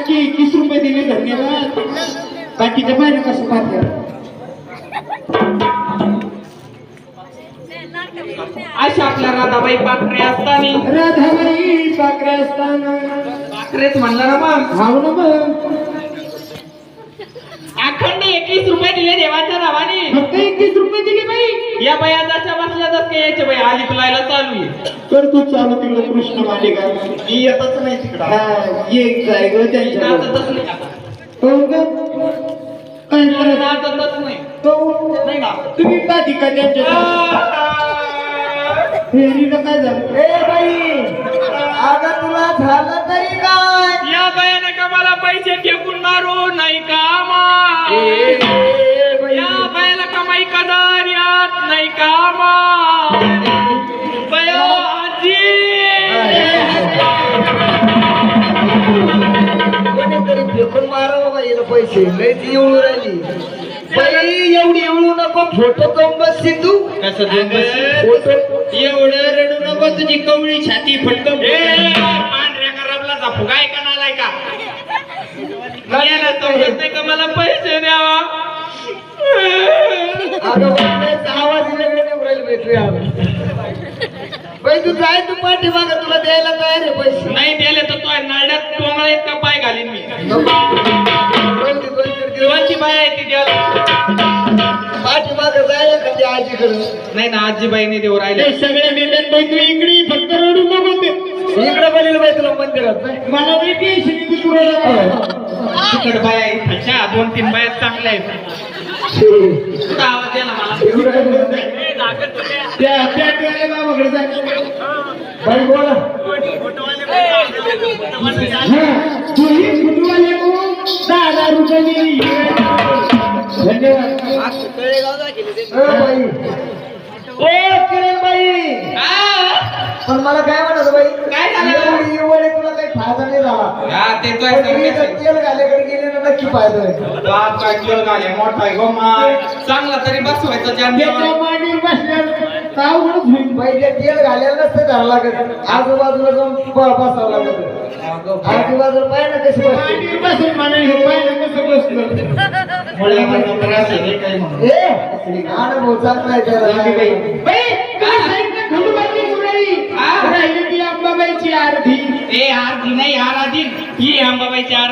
बाकी 21 रुपये दिले धन्यवाद. बाकीच्या बाहेर कसं पाहते अशा आपल्या राधाबाई पाखरे असताना राधाबाई पाकरे असताना पाखरेच म्हणलं ना मग. हाव ना मग अखंड 21 रुपये दिले देवाच्या नावाने. फक्त 21 रुपये दिले बाई. या बाया जशा बसल्या जात काय यायचे बाई आली तुलायला चालू आहे. तर तू चालू तिकडे कृष्ण मालिका मी येतच नाही तिकडं. ये जाय ग त्यांच्या नाचतच नाही आता. हो ग काय करत नाचतच नाही. तो नाही ना. तुम्ही पाठी का त्यांच्या फेरीला काय झालं ए बाई अगं तुला झालं तरी काय या बायानं का मला पैसे फेकून मारू नाही का या बायाला कमाई कदर यात नाही का बयो आजी कोणीतरी फेकून मारावं बाईला पैसे लय ती एवढू राहिली बाई एवढी एवढू नको फोटो करून बसशी तू फोटो एवढं रडू नको तुझी कवळी छाती फटकन पांढऱ्या खराबला फुगाय का नालाय का समजत नाही का मला पैसे द्यावा. आवाज वेगळे राहील भेटूया बाई तू जाय तू पाठीमाग तुला द्यायला तयार आहे पैसे नाही दिले तर तो नाड्यात तोंगळा इतका पाय घालीन मी. देवाची बाय आहे ती द्यायला पाठीमाग जायला कधी आजीकडे नाही ना आजीबाईने देऊ राहिले. सगळे नेते बाई तू इकडे फक्त रडू नको ते इकडे बनले बाई तुला मंदिरात मला टेन्शन तिकड बाया आहेत अच्छा 2-3 बाया चांगल्या आहेत. कुठं आवाज द्या ना मला. त्या बाबाकडे जाय बाई बोला तुम्ही फुटवाले 10,000 रुपये दिली धन्यवाद. ओ किरण बाई पण मला काय म्हणत बाई काय झालं? एवढे तुला काही फायदा नाही झाला. हा, ते तो पण मी जर तेल घाल्याकडे गेले ना नक्की फायदा आहे. बाप काय केलं गाले मोठा आहे गो माय चांगला तरी बसवायचा त्याच्या मांडीवर बसल्यावर का अवघडच होईल. बाई ते तेल घालायला नसतं घाला लागत आजूबाजूला जाऊन बसावं लागत. आजूबाजूला पाय ना कशी बसते बसून म्हणे हे पाय ना कसं बसलं ए गाणं भाऊ चांगलं आहे त्याला. राहिली ती अंबाबाईची आरती ए आरती नाही आराधी ही अंबाबाईची आरती.